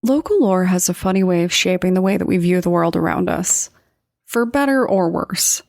Local lore has a funny way of shaping the way that we view the world around us, for better or worse.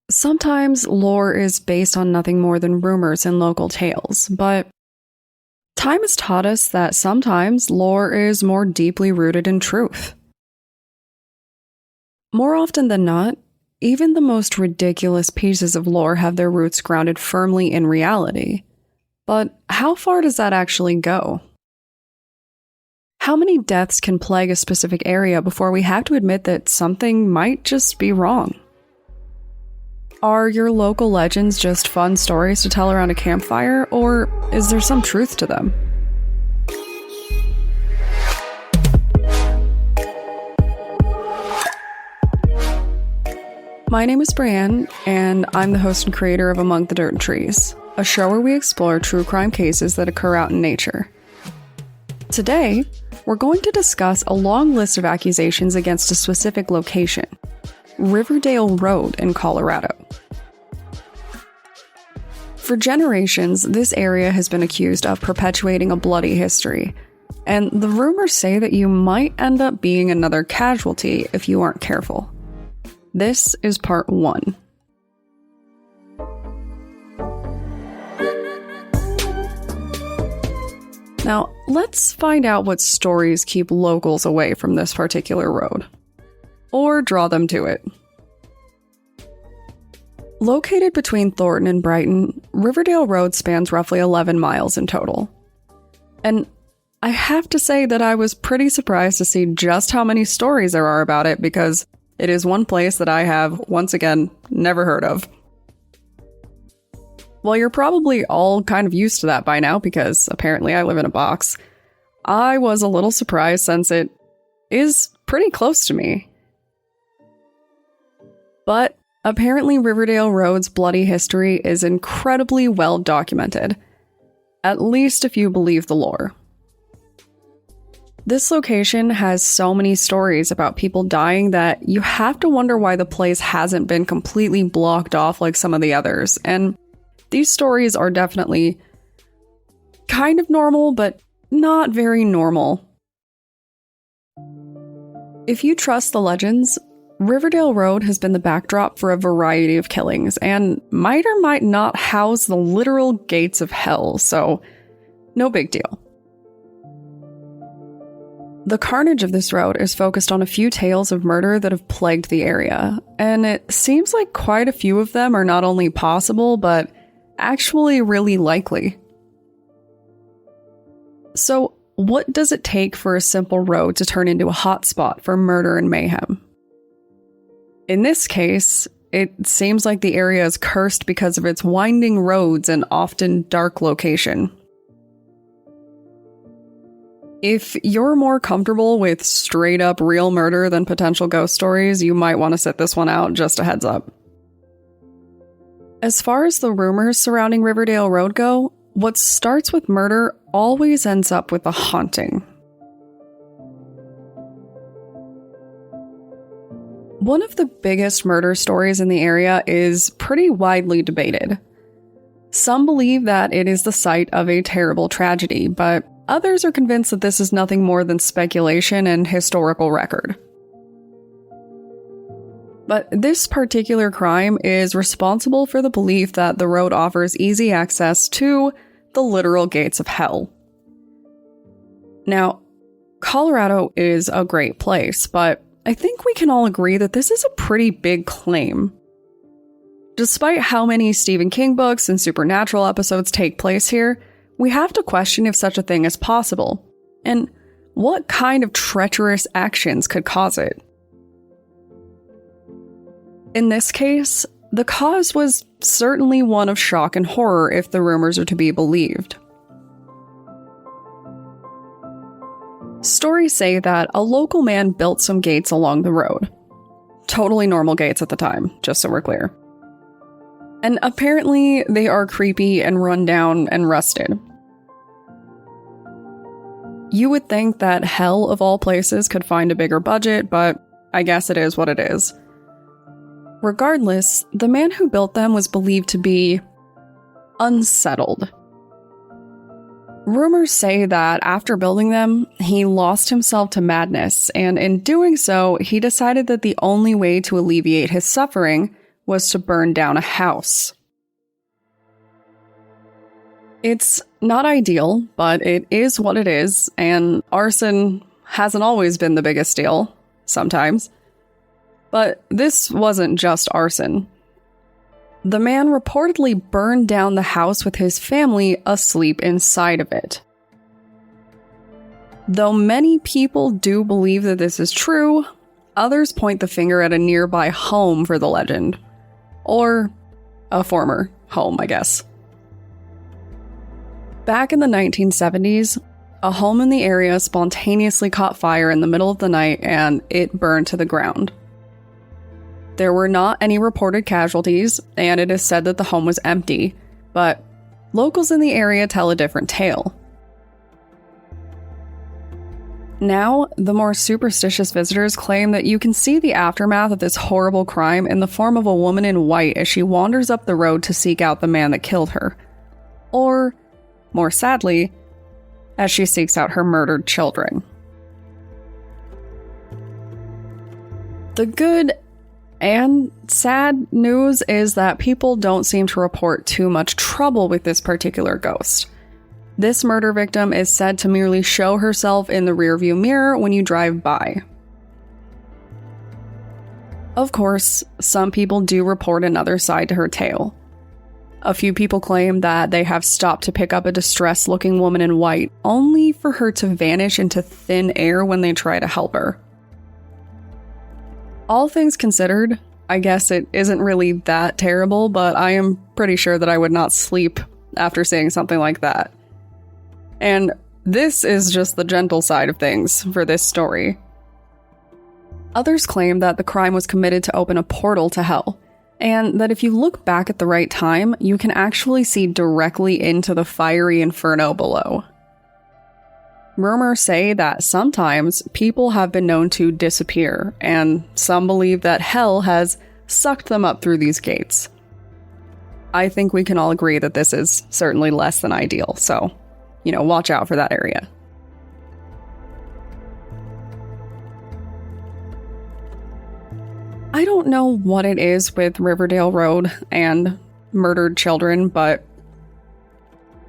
Sometimes lore is based on nothing more than rumors and local tales, but time has taught us that sometimes lore is more deeply rooted in truth. More often than not, even the most ridiculous pieces of lore have their roots grounded firmly in reality. But how far does that actually go? How many deaths can plague a specific area before we have to admit that something might just be wrong? Are your local legends just fun stories to tell around a campfire, or is there some truth to them? My name is Brienne, and I'm the host and creator of Among the Dirt and Trees, a show where we explore true crime cases that occur out in nature. Today, we're going to discuss a long list of accusations against a specific location, Riverdale Road in Colorado. For generations, this area has been accused of perpetuating a bloody history, and the rumors say that you might end up being another casualty if you aren't careful. This is part 1. Now, let's find out what stories keep locals away from this particular road. Or draw them to it. Located between Thornton and Brighton, Riverdale Road spans roughly 11 miles in total. And I have to say that I was pretty surprised to see just how many stories there are about it, because it is one place that I have, once again, never heard of. Well, you're probably all kind of used to that by now, because apparently I live in a box. I was a little surprised since it is pretty close to me. But apparently Riverdale Road's bloody history is incredibly well documented, at least if you believe the lore. This location has so many stories about people dying that you have to wonder why the place hasn't been completely blocked off like some of the others, and these stories are definitely kind of normal, but not very normal. If you trust the legends, Riverdale Road has been the backdrop for a variety of killings, and might or might not house the literal gates of hell, so no big deal. The carnage of this road is focused on a few tales of murder that have plagued the area, and it seems like quite a few of them are not only possible, but actually really likely. So, what does it take for a simple road to turn into a hotspot for murder and mayhem? In this case, it seems like the area is cursed because of its winding roads and often dark location. If you're more comfortable with straight-up real murder than potential ghost stories, you might want to sit this one out, just a heads up. As far as the rumors surrounding Riverdale Road go, what starts with murder always ends up with a haunting. One of the biggest murder stories in the area is pretty widely debated. Some believe that it is the site of a terrible tragedy, but others are convinced that this is nothing more than speculation and historical record. But this particular crime is responsible for the belief that the road offers easy access to the literal gates of hell. Now, Colorado is a great place, but I think we can all agree that this is a pretty big claim. Despite how many Stephen King books and supernatural episodes take place here, we have to question if such a thing is possible, and what kind of treacherous actions could cause it. In this case, the cause was certainly one of shock and horror if the rumors are to be believed. Stories say that a local man built some gates along the road. Totally normal gates at the time, just so we're clear. And apparently they are creepy and run down and rusted. You would think that hell of all places could find a bigger budget, but I guess it is what it is. Regardless, the man who built them was believed to be unsettled. Rumors say that after building them, he lost himself to madness, and in doing so, he decided that the only way to alleviate his suffering was to burn down a house. It's not ideal, but it is what it is, and arson hasn't always been the biggest deal, sometimes. But this wasn't just arson. The man reportedly burned down the house with his family asleep inside of it. Though many people do believe that this is true, others point the finger at a nearby home for the legend. Or a former home, I guess. Back in the 1970s, a home in the area spontaneously caught fire in the middle of the night and it burned to the ground. There were not any reported casualties, and it is said that the home was empty, but locals in the area tell a different tale. Now, the more superstitious visitors claim that you can see the aftermath of this horrible crime in the form of a woman in white as she wanders up the road to seek out the man that killed her. Or, more sadly, as she seeks out her murdered children. The good and sad news is that people don't seem to report too much trouble with this particular ghost. This murder victim is said to merely show herself in the rearview mirror when you drive by. Of course, some people do report another side to her tale. A few people claim that they have stopped to pick up a distressed-looking woman in white, only for her to vanish into thin air when they try to help her. All things considered, I guess it isn't really that terrible, but I am pretty sure that I would not sleep after seeing something like that. And this is just the gentle side of things for this story. Others claim that the crime was committed to open a portal to hell, and that if you look back at the right time, you can actually see directly into the fiery inferno below. Rumors say that sometimes people have been known to disappear, and some believe that hell has sucked them up through these gates. I think we can all agree that this is certainly less than ideal, so, watch out for that area. I don't know what it is with Riverdale Road and murdered children, but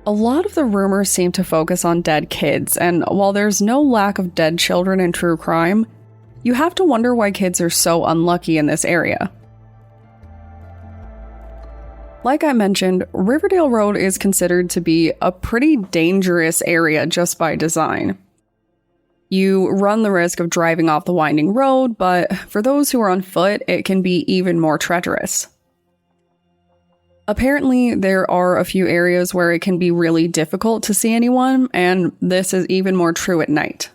a lot of the rumors seem to focus on dead kids, and while there's no lack of dead children in true crime, you have to wonder why kids are so unlucky in this area. Like I mentioned, Riverdale Road is considered to be a pretty dangerous area just by design. You run the risk of driving off the winding road, but for those who are on foot, it can be even more treacherous. Apparently, there are a few areas where it can be really difficult to see anyone, and this is even more true at night.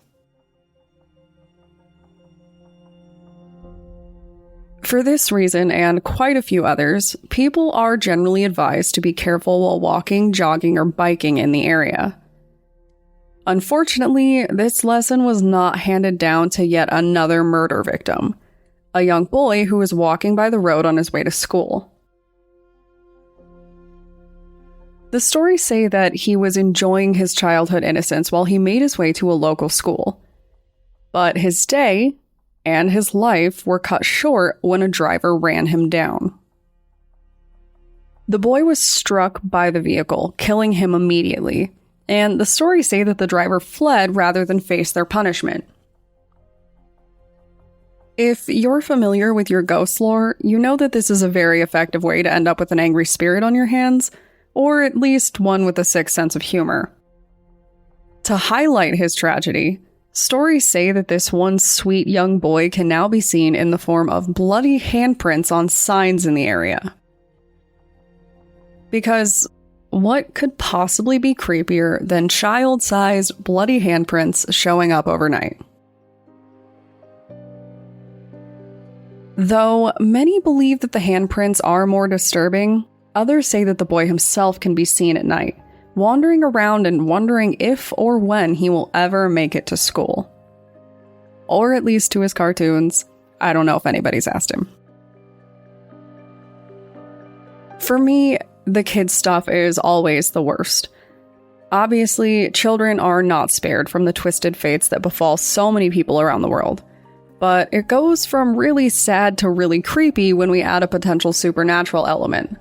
For this reason, and quite a few others, people are generally advised to be careful while walking, jogging, or biking in the area. Unfortunately, this lesson was not handed down to yet another murder victim, a young boy who was walking by the road on his way to school. The stories say that he was enjoying his childhood innocence while he made his way to a local school. But his day and his life were cut short when a driver ran him down. The boy was struck by the vehicle, killing him immediately, and the stories say that the driver fled rather than face their punishment. If you're familiar with your ghost lore, you know that this is a very effective way to end up with an angry spirit on your hands, or at least one with a sick sense of humor. To highlight his tragedy, stories say that this one sweet young boy can now be seen in the form of bloody handprints on signs in the area. Because what could possibly be creepier than child-sized bloody handprints showing up overnight? Though many believe that the handprints are more disturbing, others say that the boy himself can be seen at night, wandering around and wondering if or when he will ever make it to school. Or at least to his cartoons. I don't know if anybody's asked him. For me, the kids' stuff is always the worst. Obviously, children are not spared from the twisted fates that befall so many people around the world. But it goes from really sad to really creepy when we add a potential supernatural element.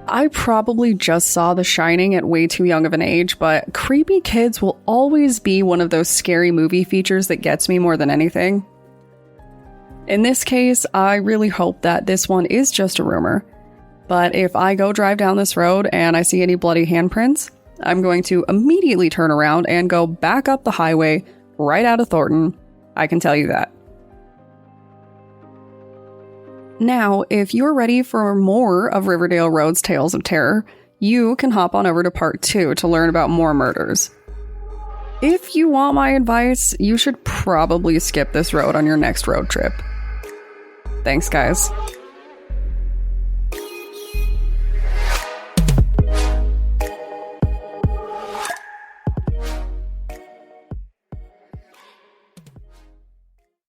I probably just saw The Shining at way too young of an age, but creepy kids will always be one of those scary movie features that gets me more than anything. In this case, I really hope that this one is just a rumor. But if I go drive down this road and I see any bloody handprints, I'm going to immediately turn around and go back up the highway right out of Thornton. I can tell you that. Now, if you're ready for more of Riverdale Road's Tales of Terror, you can hop on over to part 2 to learn about more murders. If you want my advice, you should probably skip this road on your next road trip. Thanks, guys.